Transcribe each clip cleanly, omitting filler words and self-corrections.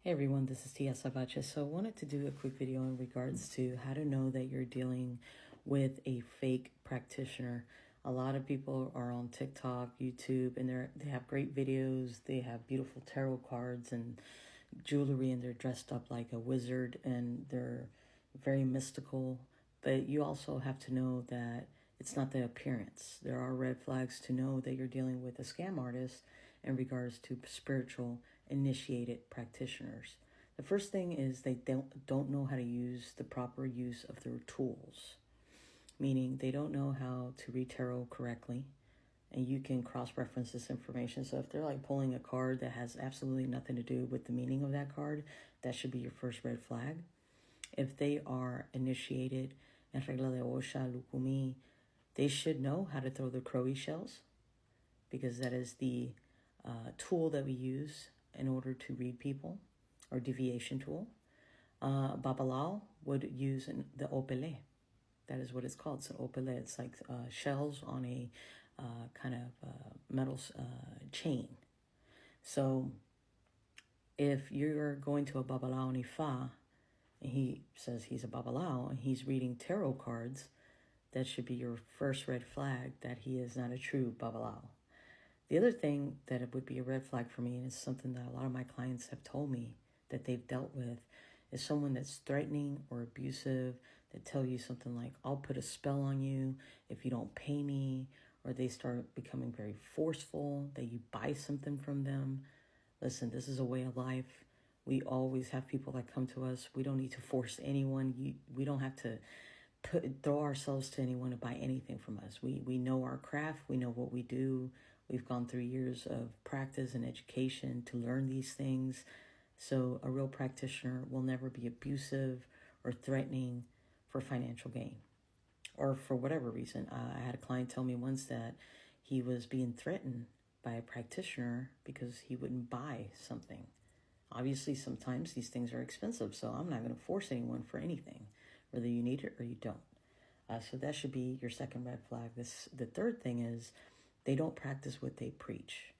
Hey everyone, this is Tia Savache. So I wanted to do a quick video in regards to how to know that you're dealing with a fake practitioner. A lot of people are on TikTok, YouTube, and they have great videos. They have beautiful tarot cards and jewelry, and they're dressed up like a wizard, and they're very mystical. But you also have to know that it's not the appearance. There are red flags to know that you're dealing with a scam artist in regards to spiritual initiated practitioners. The first thing is they don't know how to use the proper use of their tools, meaning they don't know how to read tarot correctly, and you can cross-reference this information. So if they're like pulling a card that has absolutely nothing to do with the meaning of that card, that should be your first red flag. If they are initiated in Regla de Osha, Lukumi, they should know how to throw the crowy shells, because that is the tool that we use in order to read people, or deviation tool. Babalao would use the opele. That is what it's called. So opele, it's like shells on a kind of metal chain. So if you're going to a babalao nifa, and he says he's a babalao, and he's reading tarot cards, that should be your first red flag that he is not a true babalao. The other thing that it would be a red flag for me, and it's something that a lot of my clients have told me that they've dealt with, is someone that's threatening or abusive, that tell you something like, I'll put a spell on you if you don't pay me, or they start becoming very forceful, that you buy something from them. Listen, this is a way of life. We always have people that come to us. We don't need to force anyone. We don't have to throw ourselves to anyone to buy anything from us. We know our craft. We know what we do. We've gone through years of practice and education to learn these things. So a real practitioner will never be abusive or threatening for financial gain, or for whatever reason. I had a client tell me once that he was being threatened by a practitioner because he wouldn't buy something. Obviously, sometimes these things are expensive, so I'm not going to force anyone for anything, whether you need it or you don't. So that should be your second red flag. The third thing is they don't practice what they preach.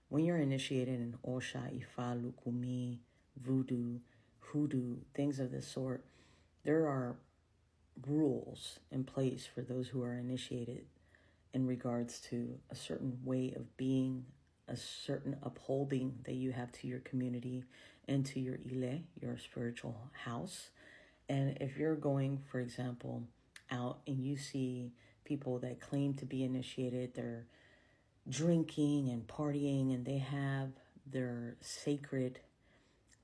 When you're initiated in Osha, Ifa, Lukumi, Voodoo, Hoodoo, things of this sort, there are rules in place for those who are initiated in regards to a certain way of being, a certain upholding that you have to your community and to your ile, your spiritual house. And if you're going, for example, out and you see people that claim to be initiated, they're drinking and partying, and they have their sacred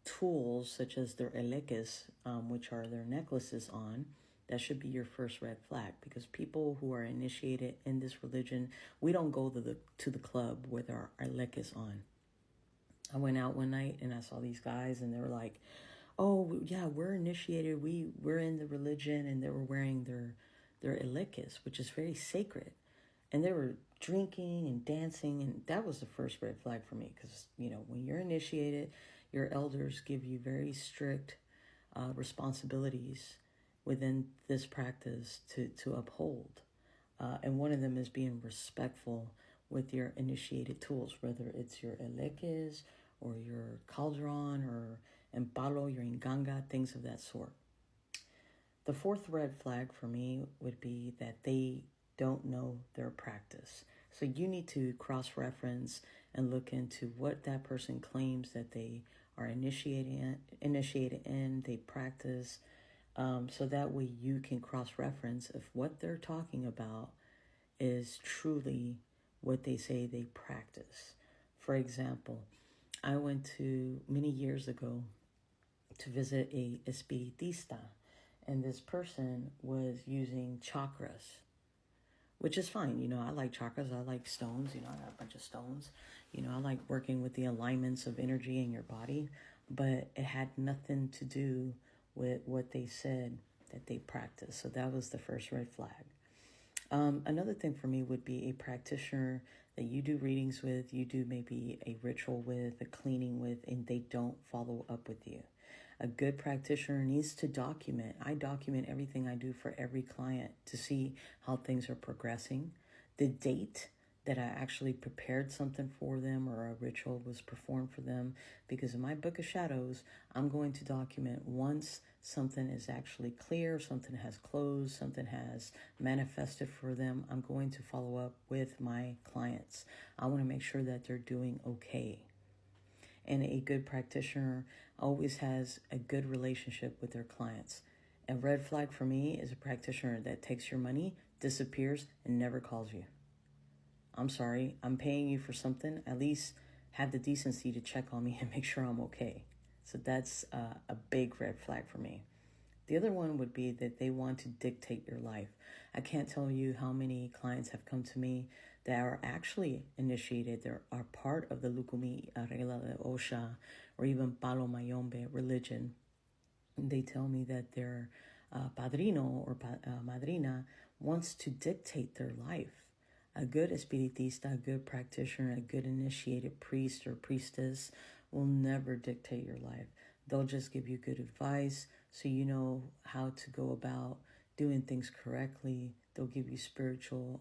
tools such as their elekes, which are their necklaces on, that should be your first red flag. Because people who are initiated in this religion, we don't go to the club with our elekes on. I went out one night and I saw these guys, and they were like, oh yeah, we're initiated, we're in the religion, and they were wearing their elekes, which is very sacred. And they were drinking and dancing, and that was the first red flag for me. Because, when you're initiated, your elders give you very strict responsibilities within this practice to uphold. And one of them is being respectful with your initiated tools, whether it's your elekes or your cauldron or empalo, your inganga, things of that sort. The fourth red flag for me would be that they don't know their practice. So you need to cross-reference and look into what that person claims that they are initiated in, they practice, so that way you can cross-reference if what they're talking about is truly what they say they practice. For example, I went to, many years ago, to visit a espiritista, and this person was using chakras, which is fine. I like chakras. I like stones. I got a bunch of stones. I like working with the alignments of energy in your body, but it had nothing to do with what they said that they practice. So that was the first red flag. Another thing for me would be a practitioner that you do readings with, you do maybe a ritual with, a cleaning with, and they don't follow up with you. A good practitioner needs to document. I document everything I do for every client to see how things are progressing, the date that I actually prepared something for them or a ritual was performed for them. Because in my book of shadows, I'm going to document once something is actually clear, something has closed, something has manifested for them. I'm going to follow up with my clients. I want to make sure that they're doing okay. And a good practitioner always has a good relationship with their clients. A red flag for me is a practitioner that takes your money, disappears, and never calls you. I'm sorry, I'm paying you for something. At least have the decency to check on me and make sure I'm okay. So that's a big red flag for me. The other one would be that they want to dictate your life. I can't tell you how many clients have come to me that are actually initiated, they are part of the Lukumi Arregla de Osha or even Palo Mayombe religion. They tell me that their padrino or madrina wants to dictate their life. A good espiritista, a good practitioner, a good initiated priest or priestess will never dictate your life. They'll just give you good advice so you know how to go about doing things correctly. They'll give you spiritual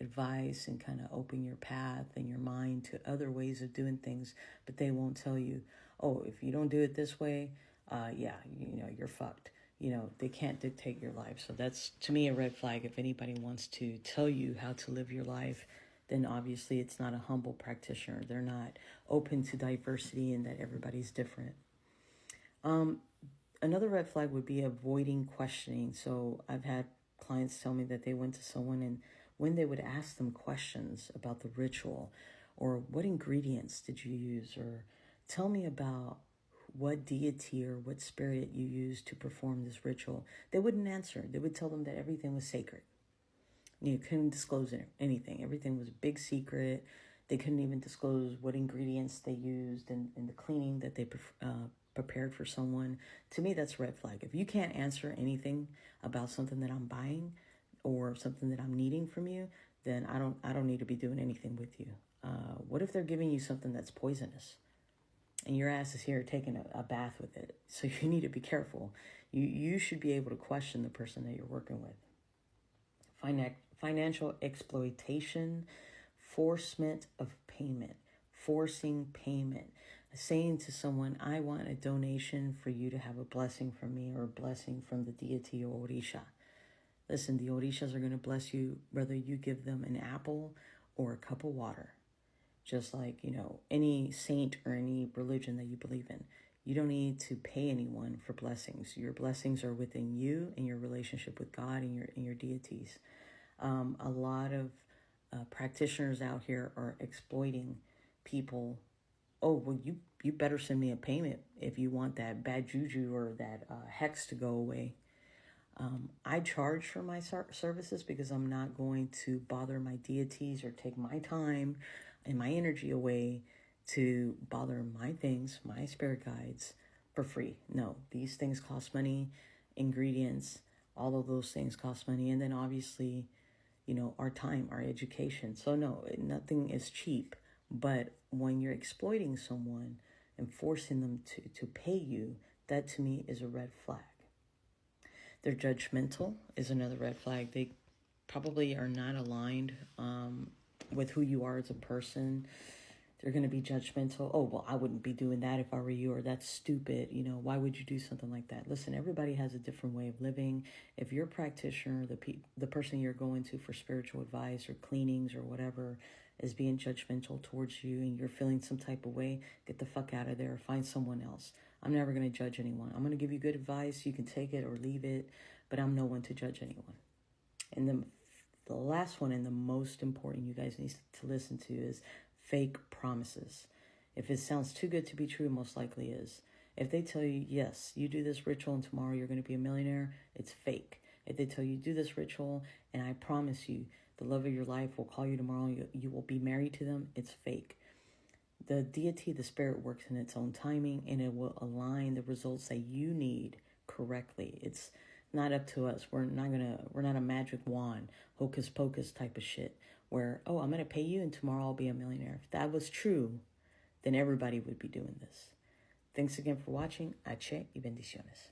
advice and kind of open your path and your mind to other ways of doing things, but they won't tell you, oh, if you don't do it this way, you're fucked. They can't dictate your life. So that's, to me, a red flag. If anybody wants to tell you how to live your life, then obviously it's not a humble practitioner. They're not open to diversity and that everybody's different. Another red flag would be avoiding questioning. So I've had clients tell me that they went to someone, and when they would ask them questions about the ritual or what ingredients did you use, or tell me about what deity or what spirit you used to perform this ritual, they wouldn't answer. They would tell them that everything was sacred. You couldn't disclose anything. Everything was a big secret. They couldn't even disclose what ingredients they used and the cleaning that they prepared for someone. To me, that's a red flag. If you can't answer anything about something that I'm buying or something that I'm needing from you, then I don't need to be doing anything with you. What if they're giving you something that's poisonous? And your ass is here taking a bath with it. So you need to be careful. You should be able to question the person that you're working with. Financial exploitation, forcement of payment, forcing payment. Saying to someone, I want a donation for you to have a blessing from me or a blessing from the deity or Orisha. Listen, the Orishas are going to bless you whether you give them an apple or a cup of water. Just like, any saint or any religion that you believe in. You don't need to pay anyone for blessings. Your blessings are within you and your relationship with God and your deities. A lot of practitioners out here are exploiting people. Oh, well, you better send me a payment if you want that bad juju or that hex to go away. I charge for my services because I'm not going to bother my deities or take my time and my energy away to bother my things, my spirit guides, for free. No, these things cost money, ingredients, all of those things cost money. And then obviously, our time, our education. So no, nothing is cheap. But when you're exploiting someone and forcing them to pay you, that to me is a red flag. They're judgmental is another red flag. They probably are not aligned with who you are as a person. They're going to be judgmental. Oh, well, I wouldn't be doing that if I were you, or that's stupid. Why would you do something like that? Listen, everybody has a different way of living. If your practitioner, the person you're going to for spiritual advice or cleanings or whatever, is being judgmental towards you and you're feeling some type of way, get the fuck out of there. Find someone else. I'm never going to judge anyone. I'm going to give you good advice. You can take it or leave it, but I'm no one to judge anyone. And the last one and the most important you guys need to listen to is fake promises. If it sounds too good to be true, it most likely is. If they tell you, yes, you do this ritual and tomorrow you're going to be a millionaire, it's fake. If they tell you, do this ritual and I promise you, the love of your life will call you tomorrow, you will be married to them, it's fake. The deity, the spirit works in its own timing and it will align the results that you need correctly. It's not up to us. We're not a magic wand, hocus pocus type of shit where, oh, I'm going to pay you and tomorrow I'll be a millionaire. If that was true, then everybody would be doing this. Thanks again for watching. Ache y bendiciones.